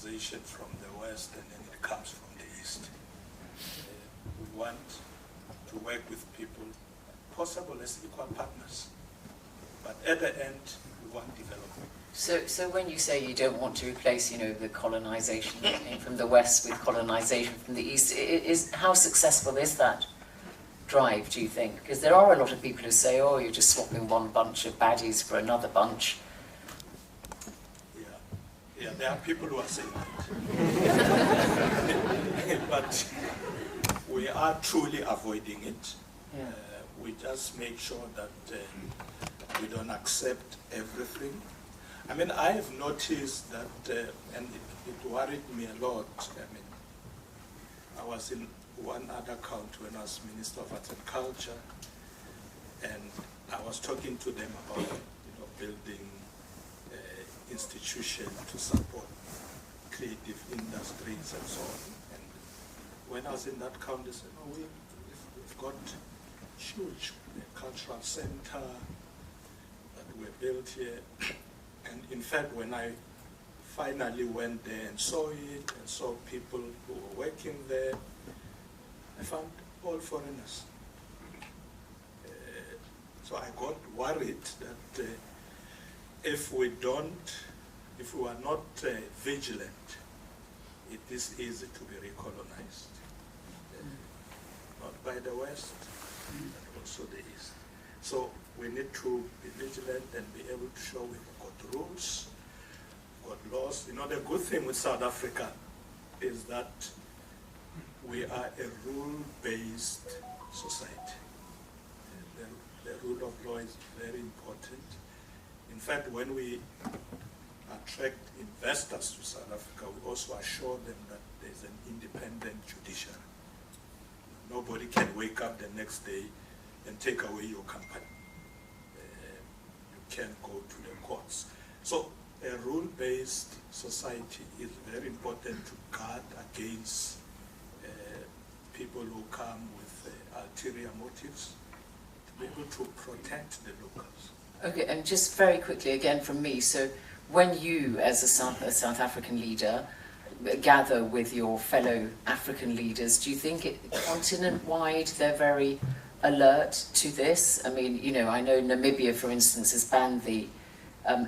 colonization from the West and then it comes from the East. We want to work with people, possible as equal partners, but at the end, we want development. So when you say you don't want to replace, the colonization that came from the West with colonization from the East, how successful is that drive, do you think? Because there are a lot of people who say, oh, you're just swapping one bunch of baddies for another bunch. Yeah, there are people who are saying that. But we are truly avoiding it. Yeah. We just make sure that we don't accept everything. I mean, I have noticed that, and it worried me a lot. I mean, I was in one other country when I was Minister of Arts and Culture, and I was talking to them about, building institutions to support creative industries and so on. And when I was in that country, they said, oh, we've got huge cultural center that we built here. And in fact, when I finally went there and saw it, and saw people who were working there, I found all foreigners. So I got worried that if we are not vigilant, it is easy to be recolonized. Not by the West, but also the East. So we need to be vigilant and be able to show we've got rules, we've got laws. The good thing with South Africa is that we are a rule-based society. The rule of law is very important. In fact, when we attract investors to South Africa, we also assure them that there's an independent judiciary. Nobody can wake up the next day and take away your company. You can't go to the courts. So a rule-based society is very important to guard against people who come with ulterior motives, to be able to protect the locals. Okay, and just very quickly again from me, so when you, as a South African leader, gather with your fellow African leaders, do you think continent-wide they're very alert to this? I mean, I know Namibia, for instance, has banned the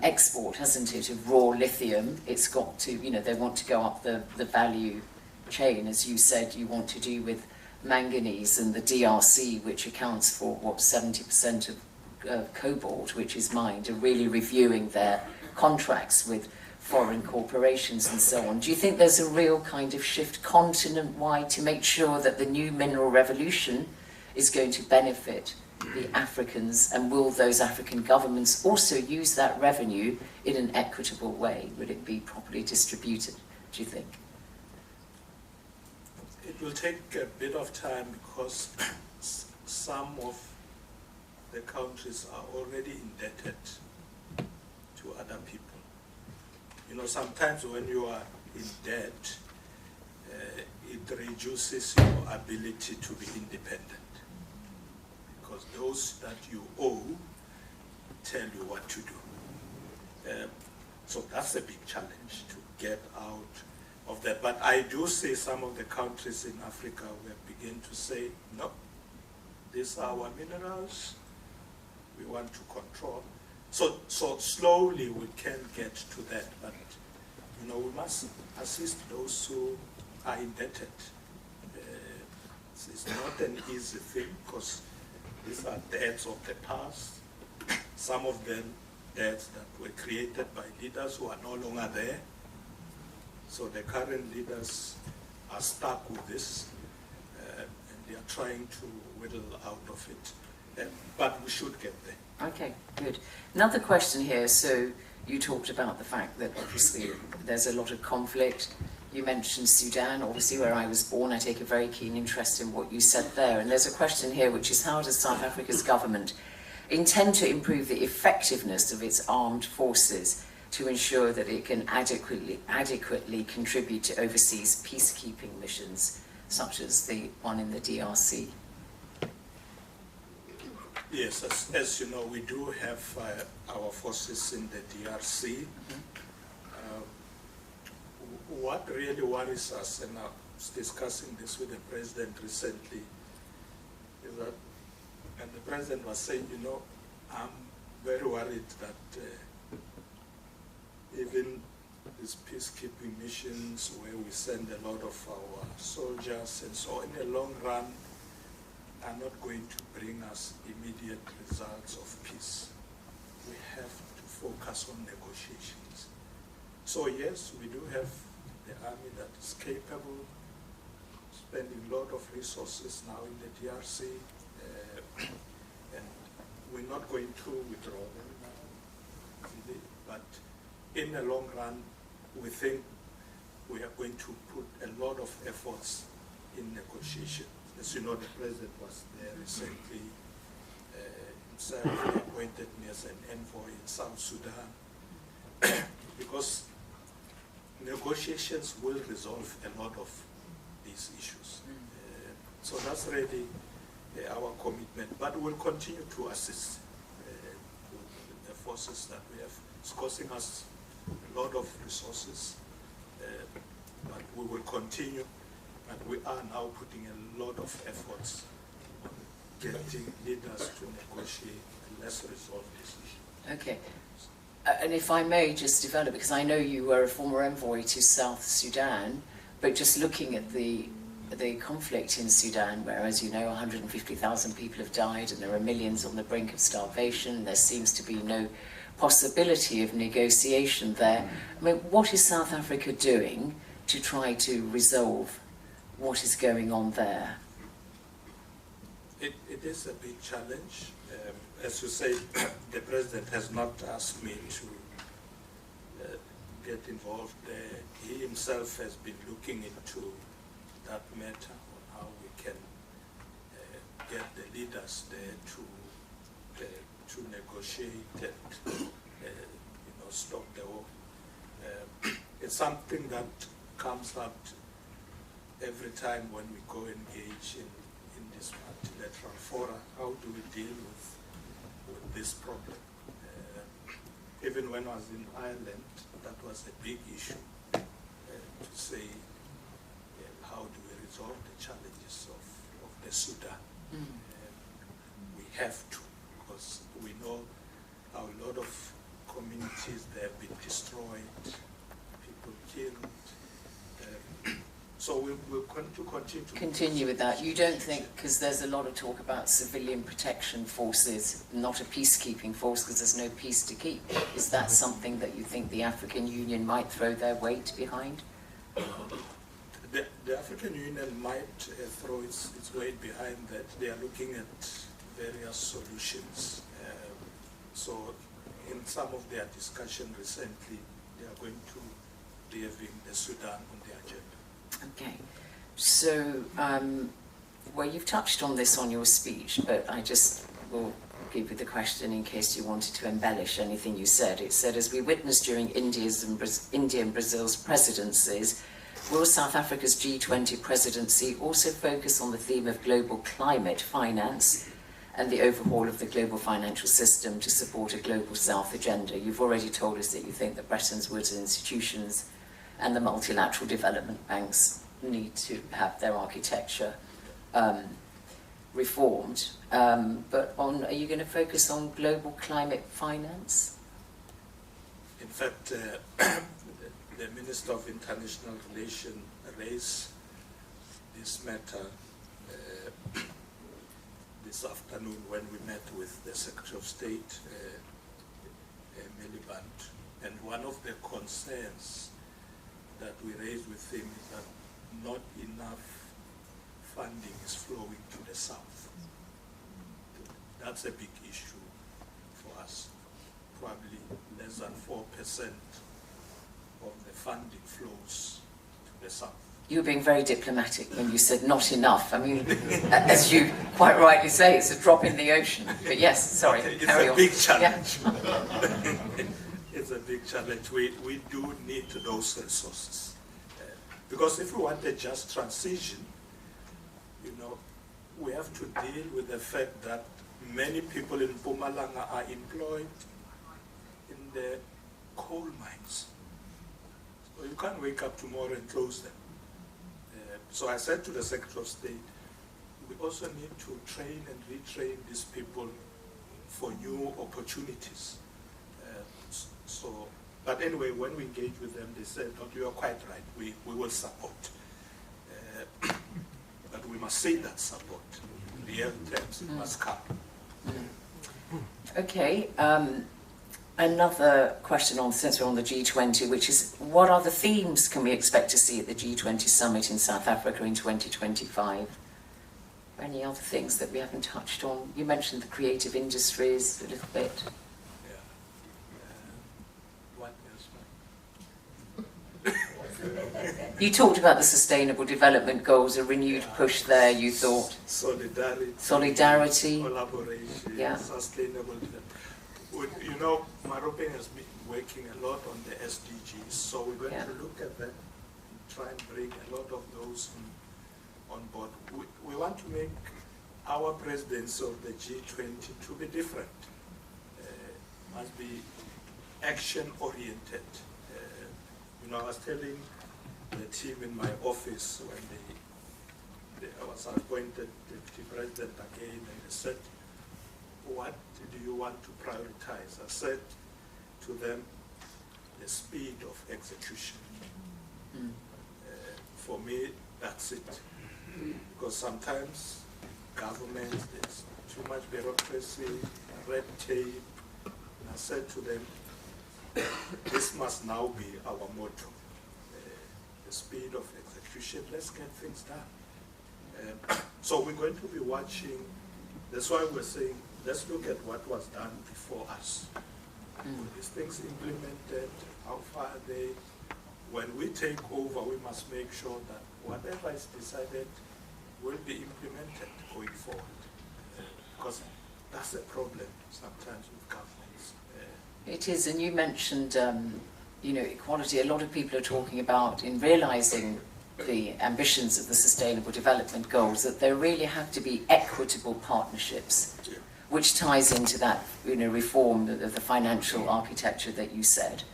export, hasn't it, of raw lithium. It's got to, they want to go up the value chain, as you said, you want to do with manganese, and the DRC, which accounts for, 70% of cobalt, which is mined, are really reviewing their contracts with foreign corporations and so on. Do you think there's a real kind of shift continent-wide to make sure that the new mineral revolution is going to benefit the Africans, and will those African governments also use that revenue in an equitable way? Would it be properly distributed, do you think? It will take a bit of time because some of the countries are already indebted to other people. Sometimes when you are in debt, it reduces your ability to be independent, because those that you owe tell you what to do. So that's a big challenge to get out of that. But I do see some of the countries in Africa will begin to say, no, these are our minerals, we want to control. So slowly we can get to that, but we must assist those who are indebted. It's not an easy thing, because these are debts of the past. Some of them debts that were created by leaders who are no longer there. So the current leaders are stuck with this, and they are trying to whittle out of it. But we should get there. Okay, good. Another question here. So you talked about the fact that obviously there's a lot of conflict. You mentioned Sudan, obviously where I was born. I take a very keen interest in what you said there. And there's a question here, which is, how does South Africa's government intend to improve the effectiveness of its armed forces to ensure that it can adequately contribute to overseas peacekeeping missions, such as the one in the DRC? Yes, as you know, we do have our forces in the DRC. what really worries us, and I was discussing this with the president recently, is that, and the president was saying, you know, I'm very worried that even these peacekeeping missions where we send a lot of our soldiers and so in the long run are not going to bring us immediate results of peace. We have to focus on negotiations. So yes, we do have the army that is capable, spending a lot of resources now in the DRC, and we're not going to withdraw them now, really. But in the long run, we think we are going to put a lot of efforts in negotiation. As you know, the president was there recently himself. He appointed me as an envoy in South Sudan because negotiations will resolve a lot of these issues. So that's really our commitment, but we'll continue to assist with the forces that we have. It's costing us a lot of resources, but we will continue, and we are now putting a lot of efforts on getting leaders to negotiate and let's resolve this issue. Okay. And if I may just develop, because I know you were a former envoy to South Sudan, but just looking at the conflict in Sudan, where, as you know, 150,000 people have died and there are millions on the brink of starvation, there seems to be no possibility of negotiation there. I mean, what is South Africa doing to try to resolve what is going on there? It is a big challenge. As you say, the president has not asked me to get involved there. He himself has been looking into that matter, on how we can get the leaders there to negotiate and stop the war. It's something that comes up every time when we go engage in this multilateral fora. How do we deal with this problem? Even when I was in Ireland, that was a big issue to say how do we resolve the challenges of the Sudan. We have to, because we know how a lot of communities there have been destroyed, people killed. So we're going to continue with that. You don't think, because there's a lot of talk about civilian protection forces, not a peacekeeping force, because there's no peace to keep. Is that something that you think the African Union might throw their weight behind? The African Union might throw its weight behind that. They are looking at various solutions. So in some of their discussion recently, they are going to be having the Sudan on the agenda. Okay, so well, you've touched on this on your speech, but I just will give you the question in case you wanted to embellish anything you said. It said, as we witnessed during India and Brazil's presidencies, will South Africa's G20 presidency also focus on the theme of global climate finance and the overhaul of the global financial system to support a global South agenda? You've already told us that you think that Bretton Woods institutions and the multilateral development banks need to have their architecture reformed. But are you going to focus on global climate finance? In fact, the Minister of International Relations raised this matter this afternoon when we met with the Secretary of State, Miliband. And one of the concerns that we raised with him is that not enough funding is flowing to the South. That's a big issue for us. Probably less than 4% of the funding flows to the South. You were being very diplomatic when you said not enough. I mean, as you quite rightly say, it's a drop in the ocean. But yes, sorry, carry on. It's a big challenge. Yeah. It's a big challenge. We do need those resources. Because if we want a just transition, we have to deal with the fact that many people in Mpumalanga are employed in the coal mines. You can't wake up tomorrow and close them. So I said to the Secretary of State, we also need to train and retrain these people for new opportunities. But anyway, when we engaged with them, they said, "Oh, you are quite right, we will support. But we must see that support. In real terms, it must come." Okay, another question on, since we're on the G20, which is, what other themes can we expect to see at the G20 summit in South Africa in 2025? Any other things that we haven't touched on? You mentioned the creative industries a little bit. Yeah. What else? You talked about the Sustainable Development Goals, a renewed push there, you thought. Solidarity. Collaboration, sustainable development. You know, Maropene has been working a lot on the SDGs, so we're going to look at that and try and bring a lot of those on board. We want to make our presidency of the G20 to be different. Must be action-oriented. You know, I was telling the team in my office when I was appointed Deputy President again, and they said, "What do you want to prioritize?" I said to them, the speed of execution. For me, that's it. Because sometimes government, there's too much bureaucracy, red tape. And I said to them, this must now be our motto. The speed of execution, let's get things done. So we're going to be watching, that's why we're saying, let's look at what was done before us. Were these things implemented? How far are they? When we take over, we must make sure that whatever is decided will be implemented going forward. Because that's a problem sometimes with governments. It is, and you mentioned you know, equality. A lot of people are talking about, in realising the ambitions of the Sustainable Development Goals, that there really have to be equitable partnerships, which ties into that, you know, reform of the financial architecture that you said,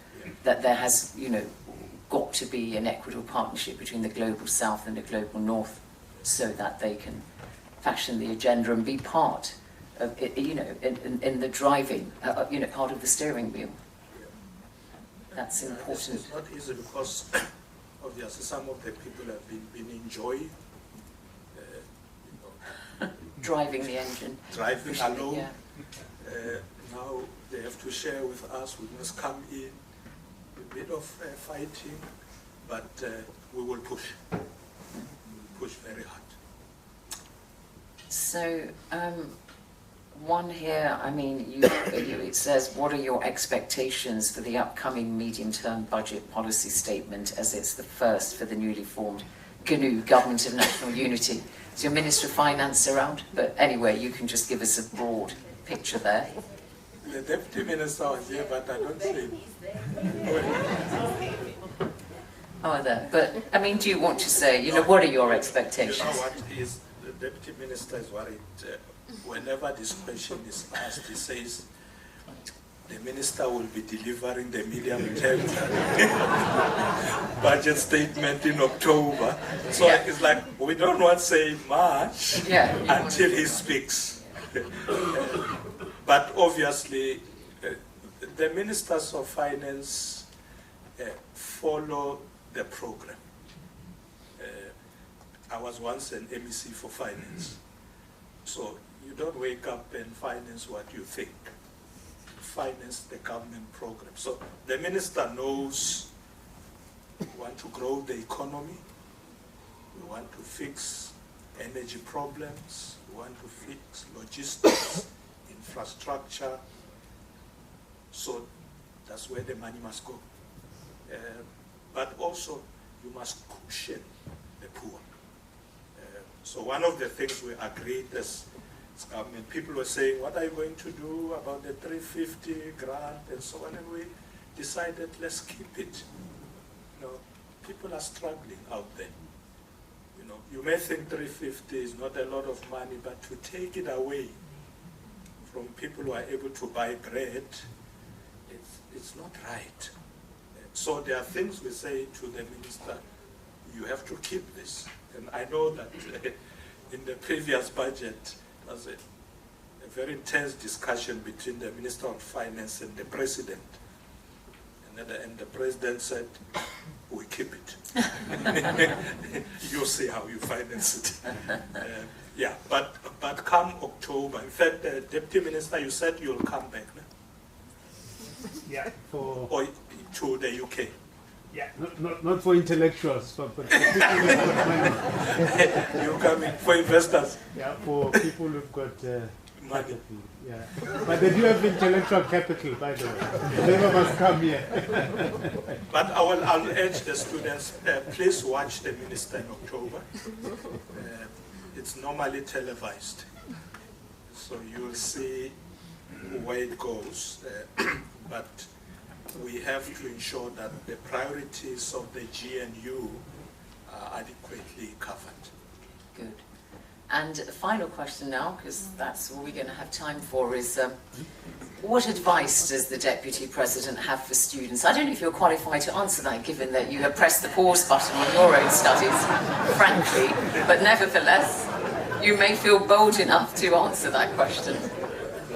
that there has, you know, got to be an equitable partnership between the global south and the global north, so that they can fashion the agenda and be part of it, you know, in the driving, you know, part of the steering wheel. That's important. It's not easy because obviously some of the people have been enjoying driving the engine. Driving alone. Now they have to share with us. We must come in a bit of fighting, but we will push. We will push very hard. So, one here, I mean, it says, what are your expectations for the upcoming medium-term budget policy statement, as it's the first for the newly formed GNU, Government of National Unity? Is your Minister of Finance around? But anyway, you can just give us a broad picture there. The Deputy Minister was here, but I don't see him. Oh, there. But, I mean, do you want to say, you know, what are your expectations? You know what is, the Deputy Minister is worried. Whenever this question is asked, he says, the Minister will be delivering the medium-term budget statement in October. So it's like, we don't want to say much until he speaks. But obviously, the Ministers of Finance follow the program. I was once an MEC for Finance. So you don't wake up and finance what you think. You finance the government program. So the minister knows we want to grow the economy, we want to fix energy problems, we want to fix logistics, infrastructure. So that's where the money must go. But also you must cushion the poor. So one of the things we agreed as government, people were saying, what are you going to do about the 350 grant and so on, and we decided, let's keep it. You know, people are struggling out there. You know, you may think 350 is not a lot of money, but to take it away from people who are able to buy bread, it's not right. So there are things we say to the minister, you have to keep this. And I know that in the previous budget, there was a very intense discussion between the Minister of Finance and the President. And at the end, the President said, we keep it. You'll see how you finance it. Yeah, but come October, in fact, the Deputy Minister, you said you'll come back, no? Yeah, or to the UK. Yeah, not for intellectuals, but for people who've got money. You're coming for investors. Yeah, for people who've got money. Yeah, but they do have intellectual capital, by the way. They must come here. But I'll urge the students, please watch the minister in October. It's normally televised, so you'll see where it goes. But we have to ensure that the priorities of the GNU are adequately covered. Good. And a final question now, because that's all we're going to have time for, is what advice does the Deputy President have for students? I don't know if you're qualified to answer that, given that you have pressed the pause button on your own studies, frankly, but nevertheless, you may feel bold enough to answer that question.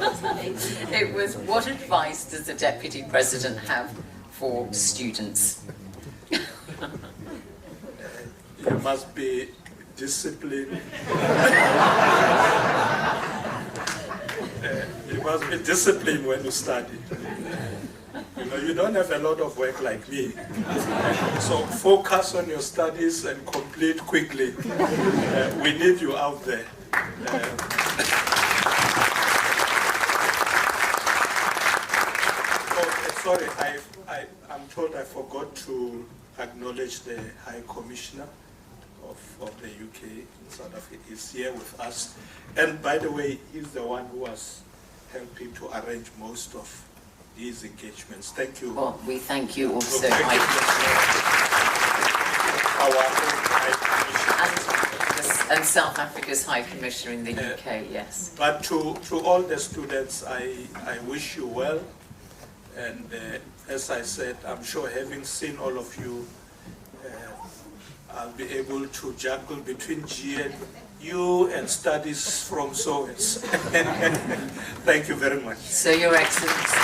It was, what advice does the Deputy President have for students? You must be disciplined. You must be disciplined when you study. You know, you don't have a lot of work like me. So focus on your studies and complete quickly. We need you out there. Sorry, I'm told I forgot to acknowledge the High Commissioner of the UK in South Africa. He's here with us. And by the way, he's the one who was helping to arrange most of these engagements. Thank you. Well, we thank you also, High Commissioner. And South Africa's High Commissioner in the UK, yes. But to all the students, I wish you well. And as I said, I'm sure having seen all of you, I'll be able to juggle between GNU and studies from SOAS. Thank you very much. So, Your Excellency,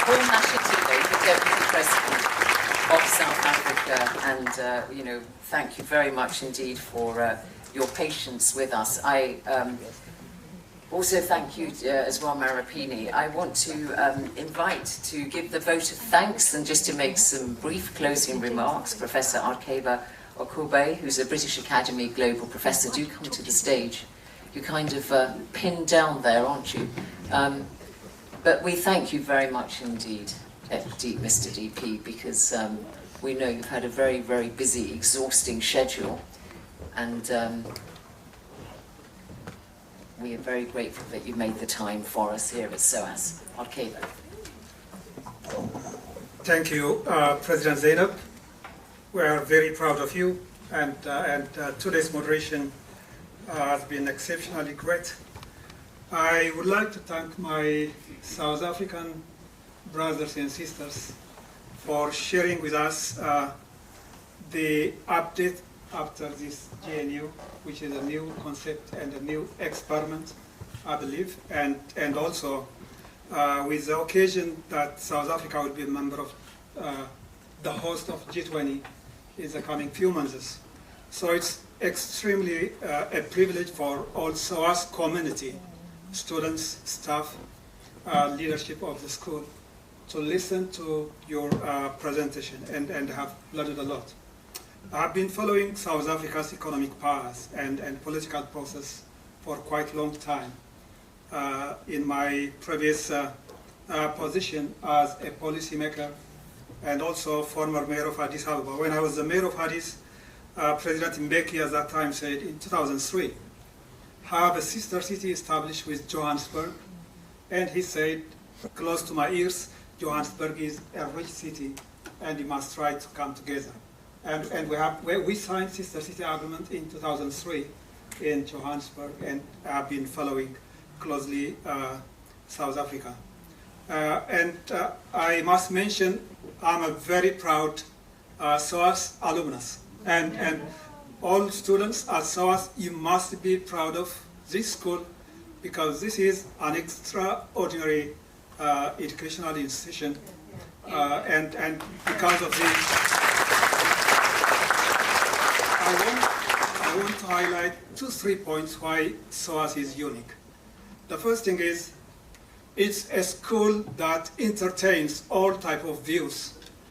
Paul Mashatile, the Deputy President of South Africa, and you know, thank you very much indeed for your patience with us. I also thank you as well, Maropene. I want to invite to give the vote of thanks and just to make some brief closing remarks. Professor Arkebe Oqubay, who's a British Academy Global Professor. Do come to the stage. You're kind of pinned down there, aren't you? But we thank you very much indeed, Mr. DP, because we know you've had a very, very busy, exhausting schedule. And we are very grateful that you made the time for us here at SOAS. Arkebe. Thank you, President Zeinab. We are very proud of you, and today's moderation has been exceptionally great. I would like to thank my South African brothers and sisters for sharing with us the update after this GNU, which is a new concept and a new experiment, I believe, and also with the occasion that South Africa will be a member of the host of G20 in the coming few months. So it's extremely a privilege for all SOAS community, students, staff, leadership of the school, to listen to your presentation and have learned a lot. I've been following South Africa's economic path and political process for quite a long time. In my previous position as a policymaker and also former mayor of Addis Ababa. When I was the mayor of Addis, President Mbeki at that time said in 2003, have a sister city established with Johannesburg. And he said, close to my ears, Johannesburg is a rich city and we must try to come together. And we signed Sister City Agreement in 2003 in Johannesburg, and have been following closely South Africa. I must mention I'm a very proud SOAS alumnus. And all students at SOAS, you must be proud of this school because this is an extraordinary educational institution. And because of this, I want to highlight 2-3 points why SOAS is unique. The first thing is, it's a school that entertains all type of views